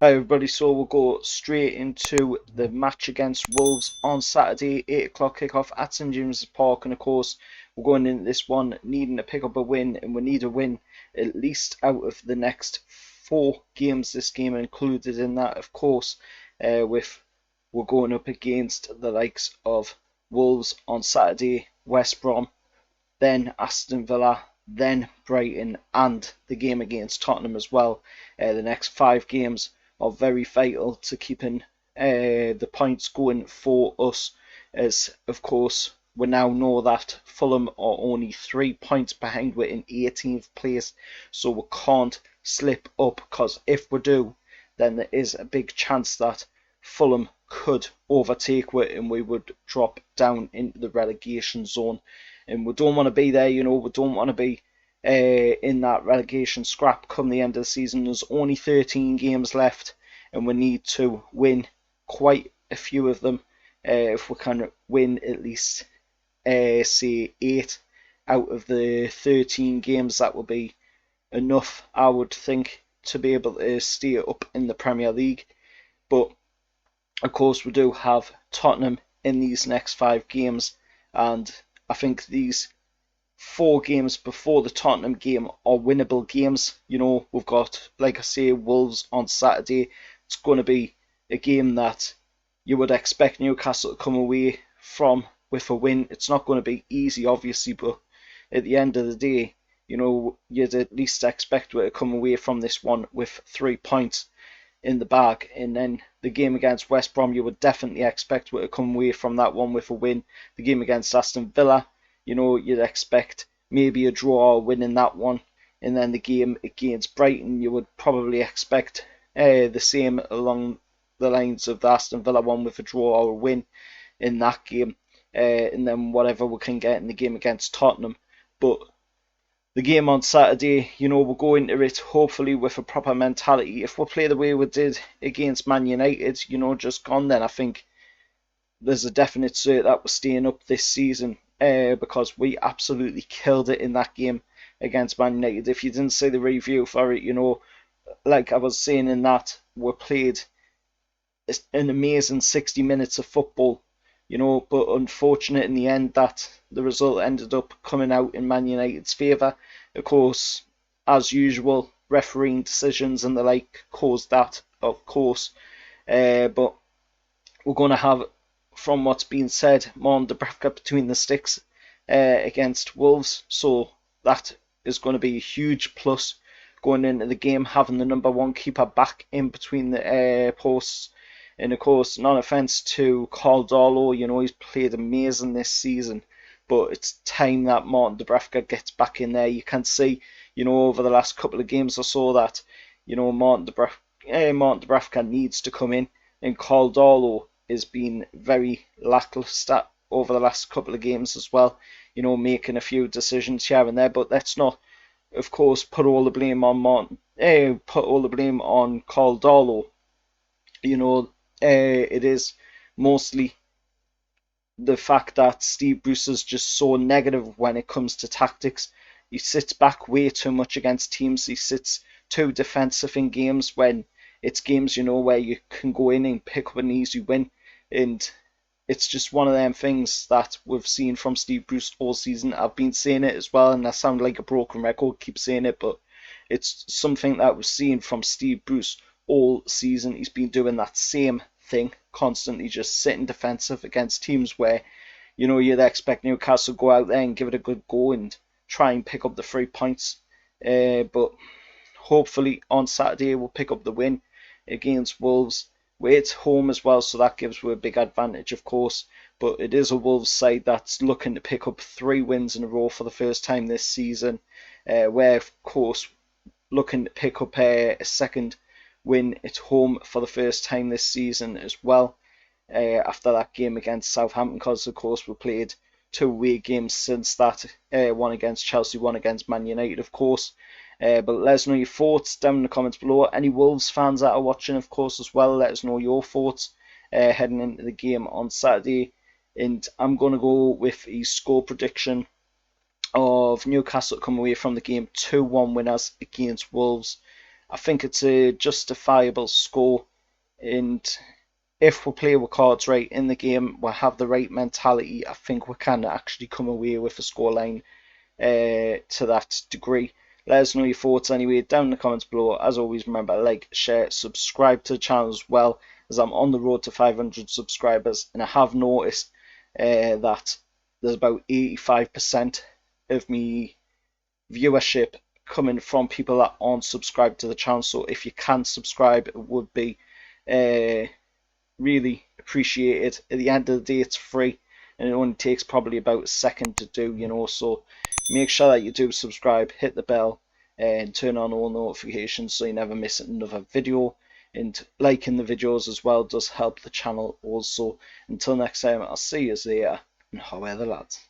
Hi everybody, so we'll go straight into the match against Wolves on Saturday, 8 o'clock kickoff at St James's Park, and of course we're going into this one needing to pick up a win, and we need a win at least out of the next 4 games. This game included in that, of course, we're going up against the likes of Wolves on Saturday, West Brom, then Aston Villa, then Brighton, and the game against Tottenham as well. The next 5 games are very vital to keeping the points going for us, as of course we now know that Fulham are only 3 points behind. We're in 18th place, so we can't slip up, because if we do, then there is a big chance that Fulham could overtake it and we would drop down into the relegation zone, and we don't want to be there. We don't want to be in that relegation scrap come the end of the season. There's only 13 games left, and we need to win quite a few of them. If we can win at least say 8 out of the 13 games, that will be enough, I would think, to be able to stay up in the Premier League. But of course we do have Tottenham in these next 5 games, and I think these 4 games before the Tottenham game are winnable games. We've got, like I say, Wolves on Saturday. It's going to be a game that you would expect Newcastle to come away from with a win. It's not going to be easy, obviously, but at the end of the day, you'd at least expect to come away from this one with 3 points in the bag. And then the game against West Brom, you would definitely expect to come away from that one with a win. The game against Aston Villa, you'd expect maybe a draw or win in that one. And then the game against Brighton, you would probably expect the same along the lines of the Aston Villa one, with a draw or a win in that game. And then whatever we can get in the game against Tottenham. But the game on Saturday, we'll go into it hopefully with a proper mentality. If we play the way we did against Man United, just gone, then I think there's a definite cert that we're staying up this season, because we absolutely killed it in that game against Man United. If you didn't see the review for it, like I was saying in that, we played an amazing 60 minutes of football, but unfortunate in the end that the result ended up coming out in Man United's favour. Of course, as usual, refereeing decisions and the like caused that, of course. But we're going to have, from what's been said, more Dubravka between the sticks against Wolves, so that is going to be a huge plus going into the game, having the number 1 keeper back in between the posts. And of course, non offence to Caldolo, he's played amazing this season, but it's time that Martin Dubravka gets back in there. You can see, over the last couple of games or so that, Martin Dubravka needs to come in, and Caldolo has been very lacklustre over the last couple of games as well, making a few decisions here and there. But let's not, of course, put all the blame on Caldolo. It is mostly the fact that Steve Bruce is just so negative when it comes to tactics. He sits back way too much against teams. He sits too defensive in games when it's games, where you can go in and pick up an easy win. And it's just one of them things that we've seen from Steve Bruce all season. I've been saying it as well, and I sound like a broken record, keep saying it, but it's something that we've seen from Steve Bruce all season. He's been doing that same thing constantly, just sitting defensive against teams where you'd expect Newcastle to go out there and give it a good go and try and pick up the 3 points. But hopefully on Saturday we'll pick up the win against Wolves. We're at home as well, so that gives us a big advantage, of course. But it is a Wolves side that's looking to pick up 3 wins in a row for the first time this season. We're of course looking to pick up a second win at home for the first time this season as well, after that game against Southampton, because of course we played 2 away games since that, one against Chelsea, one against Man United, of course. But let us know your thoughts down in the comments below. Any Wolves fans that are watching, of course, as well, let us know your thoughts heading into the game on Saturday. And I'm going to go with a score prediction of Newcastle come away from the game 2-1 winners against Wolves. I think it's a justifiable score, and if we play with cards right in the game, we have the right mentality, I think we can actually come away with a scoreline to that degree. Let us know your thoughts anyway down in the comments below. As always, remember, like, share, subscribe to the channel as well, as I'm on the road to 500 subscribers, and I have noticed that there's about 85% of me viewership coming from people that aren't subscribed to the channel. So if you can subscribe, it would be really appreciated. At the end of the day, it's free, and it only takes probably about a second to do, so make sure that you do subscribe, hit the bell, and turn on all notifications so you never miss another video. And liking the videos as well does help the channel also. Until next time, I'll see you there, and how are the lads.